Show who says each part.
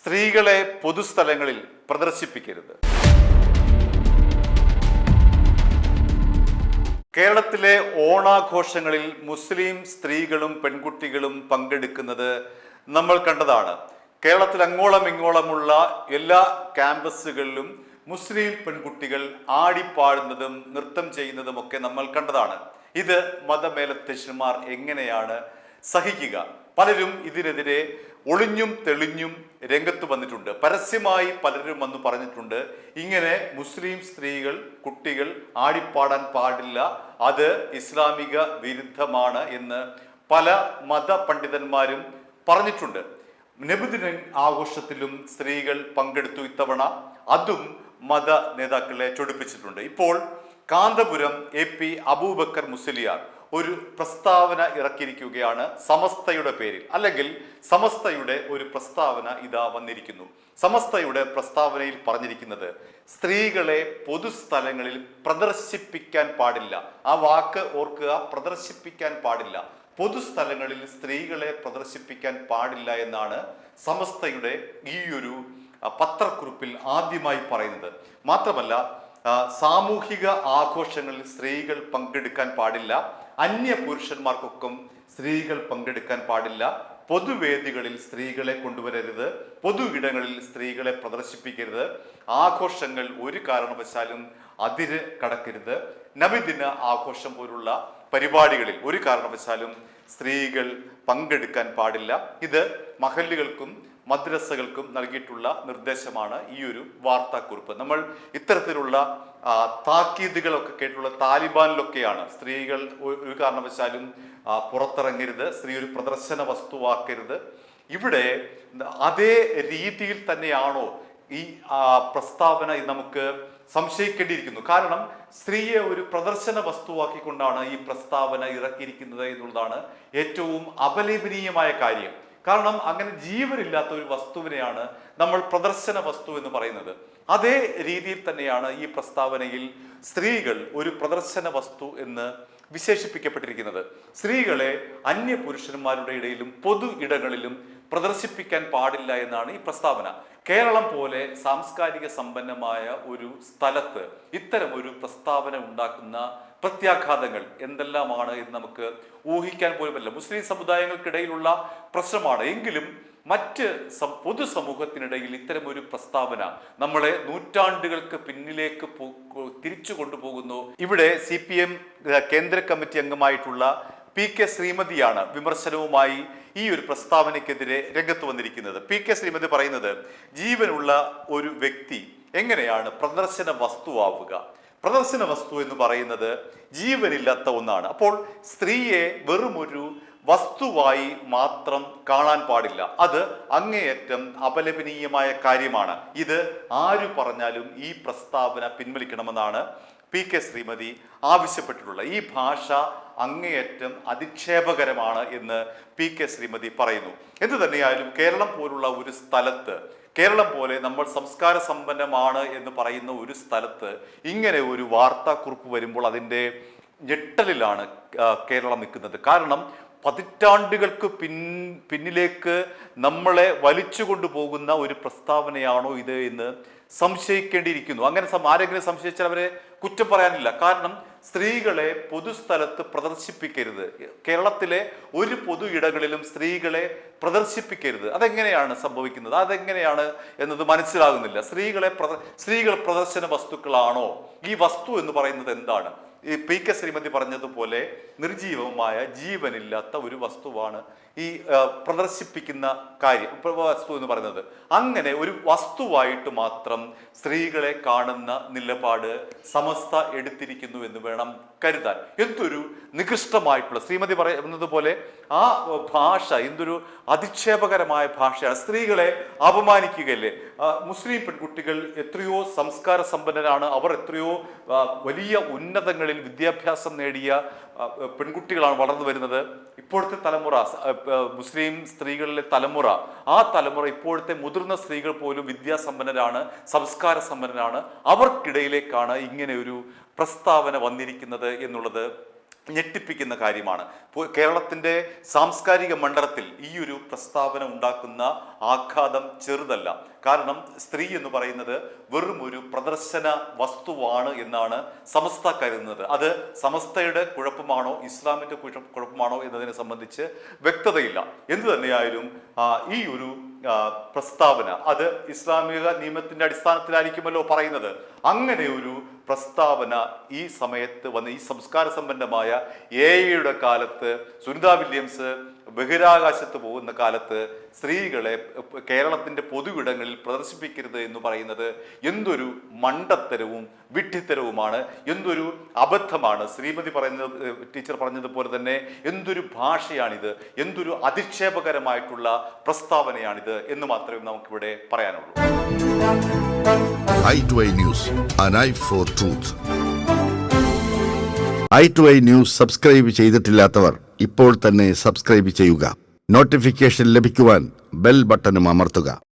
Speaker 1: സ്ത്രീകളെ പൊതുസ്ഥലങ്ങളിൽ പ്രദർശിപ്പിക്കരുത്. കേരളത്തിലെ ഓണാഘോഷങ്ങളിൽ മുസ്ലിം സ്ത്രീകളും പെൺകുട്ടികളും പങ്കെടുക്കുന്നത് നമ്മൾ കണ്ടതാണ്. കേരളത്തിൽ അങ്ങോളം ഇങ്ങോളമുള്ള എല്ലാ ക്യാമ്പസുകളിലും മുസ്ലിം പെൺകുട്ടികൾ ആടിപ്പാടുന്നതും നൃത്തം ചെയ്യുന്നതുമൊക്കെ നമ്മൾ കണ്ടതാണ്. ഇത് മതമേലധ്യക്ഷന്മാർ എങ്ങനെയാണ് സഹിക്കുക? പലരും ഇതിനെതിരെ ഒളിഞ്ഞും തെളിഞ്ഞും രംഗത്ത് വന്നിട്ടുണ്ട്. പരസ്യമായി പലരും വന്ന് പറഞ്ഞിട്ടുണ്ട്, ഇങ്ങനെ മുസ്ലിം സ്ത്രീകൾ കുട്ടികൾ ആടിപ്പാടാൻ പാടില്ല, അത് ഇസ്ലാമിക വിരുദ്ധമാണ് എന്ന് പല മതപണ്ഡിതന്മാരും പറഞ്ഞിട്ടുണ്ട്. നബിദിന ആഘോഷത്തിലും സ്ത്രീകൾ പങ്കെടുത്തു ഇത്തവണ. അതും മത നേതാക്കളെ ചൊടിപ്പിച്ചിട്ടുണ്ട്. ഇപ്പോൾ കാന്തപുരം AP അബൂബക്കർ മുസ്ലിയാർ ഒരു പ്രസ്താവന ഇറക്കിയിരിക്കുകയാണ് സമസ്തയുടെ പേരിൽ. അല്ലെങ്കിൽ സമസ്തയുടെ ഒരു പ്രസ്താവന ഇതാ വന്നിരിക്കുന്നു. സമസ്തയുടെ പ്രസ്താവനയിൽ പറഞ്ഞിരിക്കുന്നത്, സ്ത്രീകളെ പൊതുസ്ഥലങ്ങളിൽ പ്രദർശിപ്പിക്കാൻ പാടില്ല. ആ വാക്ക് ഓർക്കുക, പ്രദർശിപ്പിക്കാൻ പാടില്ല. പൊതുസ്ഥലങ്ങളിൽ സ്ത്രീകളെ പ്രദർശിപ്പിക്കാൻ പാടില്ല എന്നാണ് സമസ്തയുടെ ഈ ഒരു പത്രക്കുറിപ്പിൽ ആദ്യമായി പറയുന്നത്. മാത്രമല്ല, സാമൂഹിക ആഘോഷങ്ങളിൽ സ്ത്രീകൾ പങ്കെടുക്കാൻ പാടില്ല, അന്യ പുരുഷന്മാർക്കൊക്കെ സ്ത്രീകൾ പങ്കെടുക്കാൻ പാടില്ല, പൊതുവേദികളിൽ സ്ത്രീകളെ കൊണ്ടുവരരുത്, പൊതു ഇടങ്ങളിൽ സ്ത്രീകളെ പ്രദർശിപ്പിക്കരുത്, ആഘോഷങ്ങൾ ഒരു കാരണവശാലും അതിര് കടക്കരുത്, നബിദിന ആഘോഷം പോലുള്ള പരിപാടികളിൽ ഒരു കാരണവശാലും സ്ത്രീകൾ പങ്കെടുക്കാൻ പാടില്ല. ഇത് മഹല്ലുകൾക്കും മദ്രസകൾക്കും നൽകിയിട്ടുള്ള നിർദ്ദേശമാണ് ഈ ഒരു വാർത്താക്കുറിപ്പ്. നമ്മൾ ഇത്തരത്തിലുള്ള താക്കീതുകളൊക്കെ കേട്ടുള്ള താലിബാനിലൊക്കെയാണ് സ്ത്രീകൾ ഒരു കാരണവശാലും പുറത്തിറങ്ങരുത്, സ്ത്രീ ഒരു പ്രദർശന വസ്തുവാക്കരുത്. ഇവിടെ അതേ രീതിയിൽ തന്നെയാണോ ഈ പ്രസ്താവന നമുക്ക് സംശയിക്കേണ്ടിയിരിക്കുന്നു. കാരണം സ്ത്രീയെ ഒരു പ്രദർശന വസ്തുവാക്കിക്കൊണ്ടാണ് ഈ പ്രസ്താവന ഇറക്കിയിരിക്കുന്നത് എന്നുള്ളതാണ് ഏറ്റവും അപലപനീയമായ കാര്യം. കാരണം അങ്ങനെ ജീവനില്ലാത്ത ഒരു വസ്തുവിനെയാണ് നമ്മൾ പ്രദർശന വസ്തു എന്ന് പറയുന്നത്. അതേ രീതിയിൽ തന്നെയാണ് ഈ പ്രസ്താവനയിൽ സ്ത്രീകൾ ഒരു പ്രദർശന വസ്തു എന്ന് വിശേഷിപ്പിക്കപ്പെട്ടിരിക്കുന്നത്. സ്ത്രീകളെ അന്യ പുരുഷന്മാരുടെ ഇടയിലും പൊതു ഇടങ്ങളിലും പ്രദർശിപ്പിക്കാൻ പാടില്ല എന്നാണ് ഈ പ്രസ്താവന. കേരളം പോലെ സാംസ്കാരിക സമ്പന്നമായ ഒരു സ്ഥലത്ത് ഇത്തരം ഒരു പ്രസ്താവന ഉണ്ടാക്കുന്ന പ്രത്യാഘാതങ്ങൾ എന്തെല്ലാമാണ് എന്ന് നമുക്ക് ഊഹിക്കാൻ പോലുമല്ല. മുസ്ലിം സമുദായങ്ങൾക്കിടയിലുള്ള പ്രശ്നമാണ് എങ്കിലും മറ്റ് പൊതുസമൂഹത്തിനിടയിൽ ഇത്തരം ഒരു പ്രസ്താവന നമ്മളെ നൂറ്റാണ്ടുകൾക്ക് പിന്നിലേക്ക് തിരിച്ചു കൊണ്ടുപോകുന്നു. ഇവിടെ CPM കേന്ദ്ര കമ്മിറ്റി അംഗമായിട്ടുള്ള PK ശ്രീമതിയാണ് വിമർശനവുമായി ഈ ഒരു പ്രസ്താവനയ്ക്കെതിരെ രംഗത്ത് വന്നിരിക്കുന്നത്. PK ശ്രീമതി പറയുന്നത്, ജീവനുള്ള ഒരു വ്യക്തി എങ്ങനെയാണ് പ്രദർശന വസ്തുവാവുക? പ്രദർശന വസ്തു എന്ന് പറയുന്നത് ജീവനില്ലാത്ത ഒന്നാണ്. അപ്പോൾ സ്ത്രീയെ വെറുമൊരു വസ്തുവായി മാത്രം കാണാൻ പാടില്ല. അത് അങ്ങേയറ്റം അപലപനീയമായ കാര്യമാണ്. ഇത് ആര് പറഞ്ഞാലും ഈ പ്രസ്താവന പിൻവലിക്കണമെന്നാണ് PK ശ്രീമതി ആവശ്യപ്പെട്ടിട്ടുള്ളത്. ഈ ഭാഷ അങ്ങേയറ്റം അധിക്ഷേപകരമാണ് എന്ന് PK ശ്രീമതി പറയുന്നു. എന്തു തന്നെയായാലും കേരളം പോലുള്ള ഒരു സ്ഥലത്ത്, കേരളം പോലെ നമ്മൾ സംസ്കാര സമ്പന്നമാണ് എന്ന് പറയുന്ന ഒരു സ്ഥലത്ത് ഇങ്ങനെ ഒരു വാർത്താക്കുറിപ്പ് വരുമ്പോൾ അതിൻ്റെ ഞെട്ടലിലാണ് കേരളം നിൽക്കുന്നത്. കാരണം പതിറ്റാണ്ടുകൾക്ക് പിന്നിലേക്ക് നമ്മളെ വലിച്ചു കൊണ്ടുപോകുന്ന ഒരു പ്രസ്താവനയാണോ ഇത് എന്ന് സംശയിക്കേണ്ടിയിരിക്കുന്നു. അങ്ങനെ ആരെങ്കിലും സംശയിച്ചാൽ അവരെ കുറ്റം പറയാനില്ല. കാരണം സ്ത്രീകളെ പൊതുസ്ഥലത്ത് പ്രദർശിപ്പിക്കരുത്, കേരളത്തിലെ ഒരു പൊതു ഇടങ്ങളിലും സ്ത്രീകളെ പ്രദർശിപ്പിക്കരുത്. അതെങ്ങനെയാണ് സംഭവിക്കുന്നത്? അതെങ്ങനെയാണ് എന്നത് മനസ്സിലാകുന്നില്ല. സ്ത്രീകൾ പ്രദർശന വസ്തുക്കളാണോ? ഈ വസ്തു എന്ന് പറയുന്നത് എന്താണ്? ഈ PK ശ്രീമതി പറഞ്ഞതുപോലെ നിർജീവമായ ജീവനില്ലാത്ത ഒരു വസ്തുവാണ് ഈ പ്രദർശിപ്പിക്കുന്ന വസ്തു എന്ന് പറയുന്നത്. അങ്ങനെ ഒരു വസ്തുവായിട്ട് മാത്രം സ്ത്രീകളെ കാണുന്ന നിലപാട് സമസ്ത എടുത്തിരിക്കുന്നു എന്ന് വേണം കരുതാൻ. എന്തൊരു നികൃഷ്ടമായിട്ടുള്ള, ശ്രീമതി പറയുന്നത് പോലെ ആ ഭാഷ എന്തൊരു അധിക്ഷേപകരമായ ഭാഷയാണ്. സ്ത്രീകളെ അപമാനിക്കുകയല്ലേ? മുസ്ലിം പെൺകുട്ടികൾ എത്രയോ സംസ്കാര സമ്പന്നരാണ്, അവർ എത്രയോ വലിയ ഉന്നതങ്ങളിൽ വിദ്യാഭ്യാസം നേടിയ പെൺകുട്ടികളാണ് വളർന്നു വരുന്നത്. ഇപ്പോഴത്തെ തലമുറ, മുസ്ലിം സ്ത്രീകളിലെ തലമുറ, ആ തലമുറ ഇപ്പോഴത്തെ മുതിർന്ന സ്ത്രീകൾ പോലും വിദ്യാസമ്പന്നരാണ്, സംസ്കാര സമ്പന്നരാണ്. അവർക്കിടയിലേക്കാണ് ഇങ്ങനെ ഒരു പ്രസ്താവന വന്നിരിക്കുന്നത് എന്നുള്ളത് ഞെട്ടിപ്പിക്കുന്ന കാര്യമാണ്. കേരളത്തിൻ്റെ സാംസ്കാരിക മണ്ഡലത്തിൽ ഈ ഒരു പ്രസ്താവന ഉണ്ടാക്കുന്ന ആഘാതം ചെറുതല്ല. കാരണം സ്ത്രീ എന്ന് പറയുന്നത് വെറും ഒരു പ്രദർശന വസ്തുവാണ് എന്നാണ് സമസ്ത കരുതുന്നത്. അത് സമസ്തയുടെ കുഴപ്പമാണോ ഇസ്ലാമിൻ്റെ കുഴപ്പമാണോ എന്നതിനെ സംബന്ധിച്ച് വ്യക്തതയില്ല. എന്തു തന്നെയായാലും ഈ ഒരു പ്രസ്താവന അത് ഇസ്ലാമിക നിയമത്തിന്റെ അടിസ്ഥാനത്തിലായിരിക്കുമല്ലോ പറയുന്നത്. അങ്ങനെ ഒരു പ്രസ്താവന ഈ സമയത്ത് വന്ന് ഈ സംസ്കാര സമ്പന്നമായ എഐയുടെ കാലത്ത്, സുനിത വില്യംസ് ബഹിരാകാശത്ത് പോകുന്ന കാലത്ത് സ്ത്രീകളെ കേരളത്തിന്റെ പൊതുവിടങ്ങളിൽ പ്രദർശിപ്പിക്കരുത് എന്ന് പറയുന്നത് എന്തൊരു മണ്ടത്തരവും വിഡ്ഢിത്തരവുമാണ്, എന്തൊരു അബദ്ധമാണ്. ശ്രീമതി ടീച്ചർ പറഞ്ഞതുപോലെ തന്നെ എന്തൊരു ഭാഷയാണിത്, എന്തൊരു അധിക്ഷേപകരമായിട്ടുള്ള പ്രസ്താവനയാണിത് എന്ന് മാത്രമേ നമുക്കിവിടെ പറയാനുള്ളൂ.
Speaker 2: i2i News, an eye for truth. i2i News subscribe ചെയ്തിട്ടില്ലാത്തവർ ഇപ്പോൾ തന്നെ സബ്സ്ക്രൈബ് ചെയ്യുക. നോട്ടിഫിക്കേഷൻ ലഭിക്കുവാൻ ബെൽ ബട്ടണും അമർത്തുക.